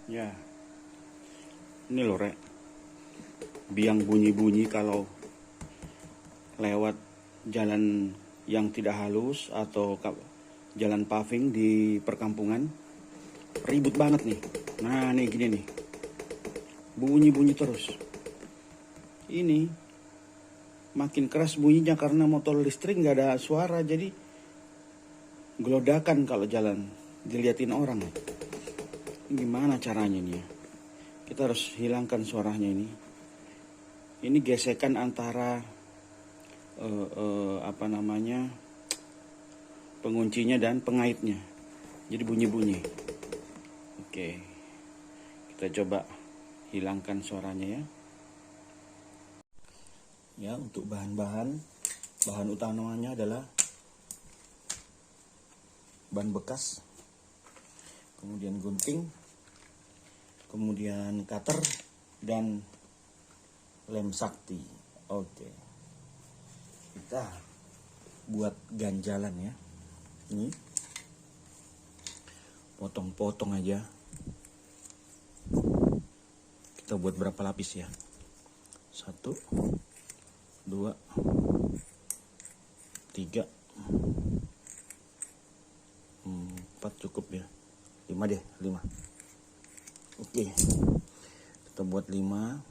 Ya, ini loh Rek, biang bunyi-bunyi kalau lewat jalan yang tidak halus atau jalan paving di perkampungan. Ribut banget nih. Nah nih gini nih, bunyi-bunyi terus. Ini makin keras bunyinya karena motor listrik nggak ada suara, jadi gelodakan kalau jalan, diliatin orang. Gimana caranya nih ya? Kita harus hilangkan suaranya ini. Ini gesekan antara apa namanya, penguncinya dan pengaitnya. Jadi bunyi-bunyi. Oke, kita coba hilangkan suaranya ya. Ya, untuk bahan utamanya adalah ban bekas, kemudian gunting, kemudian cutter, dan lem sakti. Oke, kita buat ganjalan ya. Ini potong-potong aja. Kita buat berapa lapis ya? 1, 2, 3, 4 cukup ya. 5 deh, 5. Oke, kita buat 5.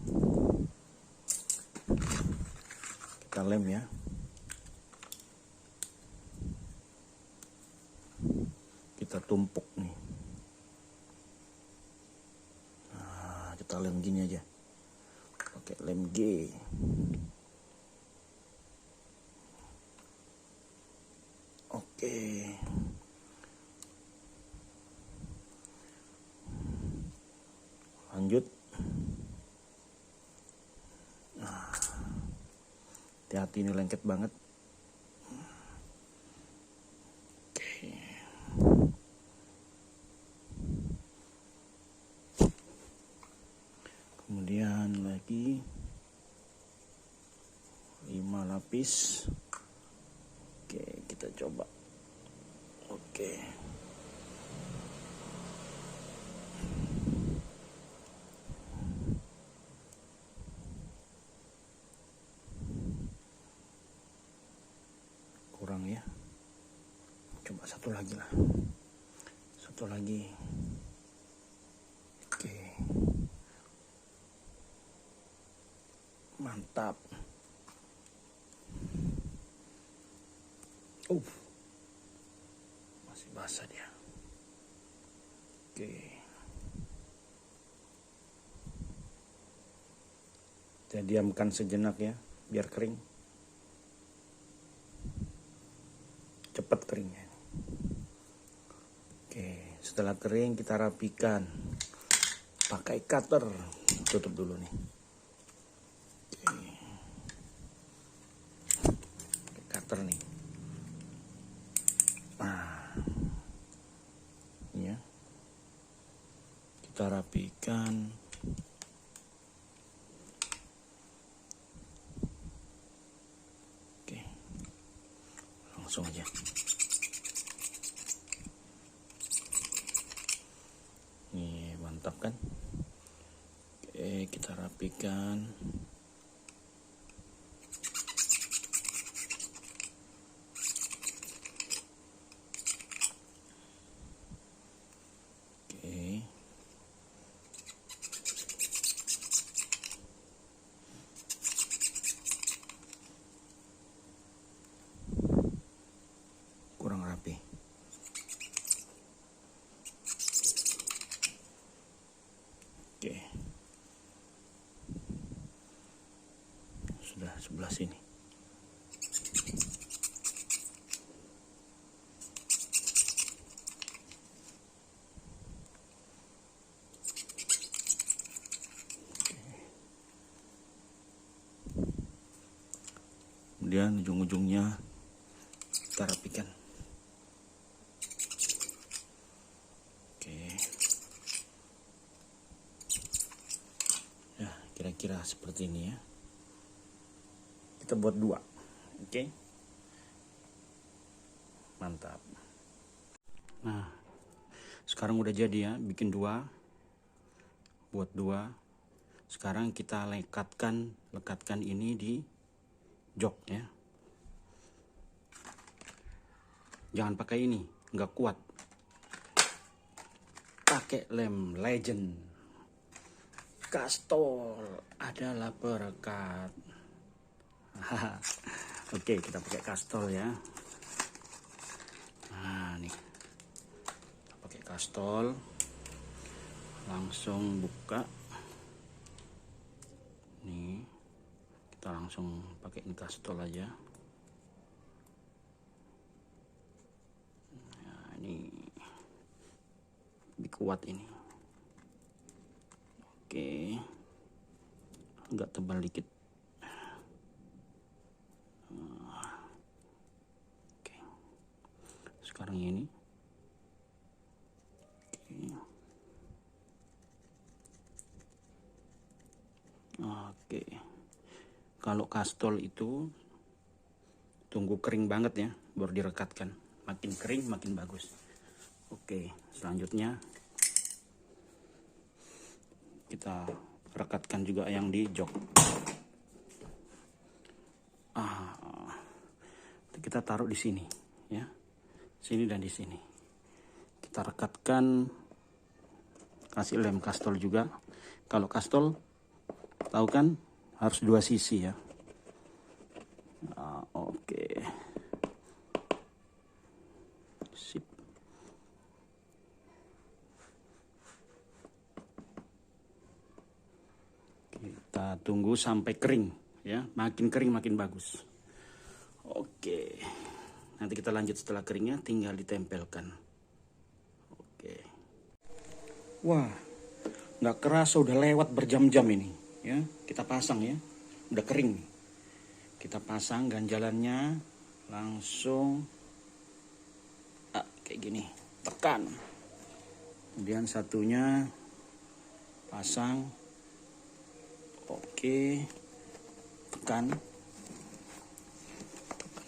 Kita lem ya. Kita tumpuk nih. Nah, kita lem gini aja. Pakai lem G. Oke. Lanjut. Nah, hati-hati ini lengket banget. Oke. Kemudian lagi 5 lapis. Oke, kita coba. Oke. Kurang ya. Coba satu lagi lah. Satu lagi. Oke. Mantap. Masih basah dia. Oke. Kita diamkan sejenak ya, biar kering. Cepat keringnya. Oke, setelah kering kita rapikan pakai cutter. Tutup dulu nih. Oke. Pakai cutter nih. Nah, ini ya. Kita rapikan. Oke, langsung aja. Nih, mantap kan? Oke, kita rapikan. Oke. Kurang rapi. Oke. Sudah sebelah sini. Kemudian ujung-ujungnya kita rapikan. Oke. Ya, kira-kira seperti ini ya. Kita buat 2. Oke. Mantap. Nah, sekarang udah jadi ya, bikin 2. buat 2. Sekarang kita lekatkan ini di jok ya. Jangan pakai ini, nggak kuat. Pakai lem Legend. Castrol adalah berkat. Oke, kita pakai Castrol ya. Nah, nih. Kita pakai Castrol. Langsung buka. Nih. Kita langsung pakai ini Castrol aja. Nah, ini lebih kuat ini. Oke. Agak tebal dikit. Oke. Sekarang ini. Oke. Kalau Castrol itu tunggu kering banget ya, baru direkatkan. Makin kering makin bagus. Oke, selanjutnya kita rekatkan juga yang di jok. Kita taruh di sini ya, sini dan di sini. Kita rekatkan, kasih lem Castrol juga. Kalau Castrol tahu kan harus 2 sisi ya. Oke. Sip. Kita tunggu sampai kering ya, makin kering makin bagus. Oke, nanti kita lanjut setelah keringnya, tinggal ditempelkan. Oke. Wah, nggak kerasa udah lewat berjam-jam ini ya. Kita pasang ya, udah kering. Kita pasang ganjalannya, langsung kayak gini, tekan. Kemudian satunya pasang. Oke, tekan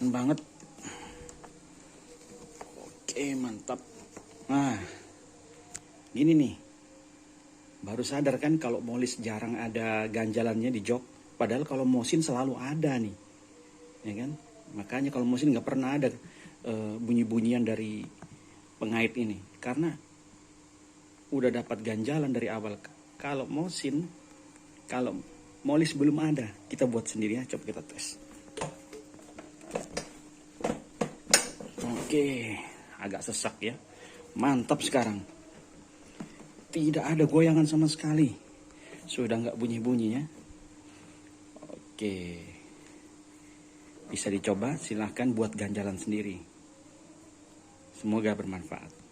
banget. Oke, mantap. Nah, gini nih, baru sadar kan kalau molis jarang ada ganjalannya di jok, padahal kalau mosin selalu ada nih, ya kan? Makanya kalau mosin nggak pernah ada bunyi-bunyian dari pengait ini, karena udah dapat ganjalan dari awal. Kalau mosin, kalau molis belum ada, kita buat sendiri ya. Coba kita tes. Oke, agak sesak ya. Mantap sekarang. Tidak ada goyangan sama sekali. Sudah nggak bunyi-bunyi ya. Oke. Bisa dicoba, silahkan buat ganjalan sendiri. Semoga bermanfaat.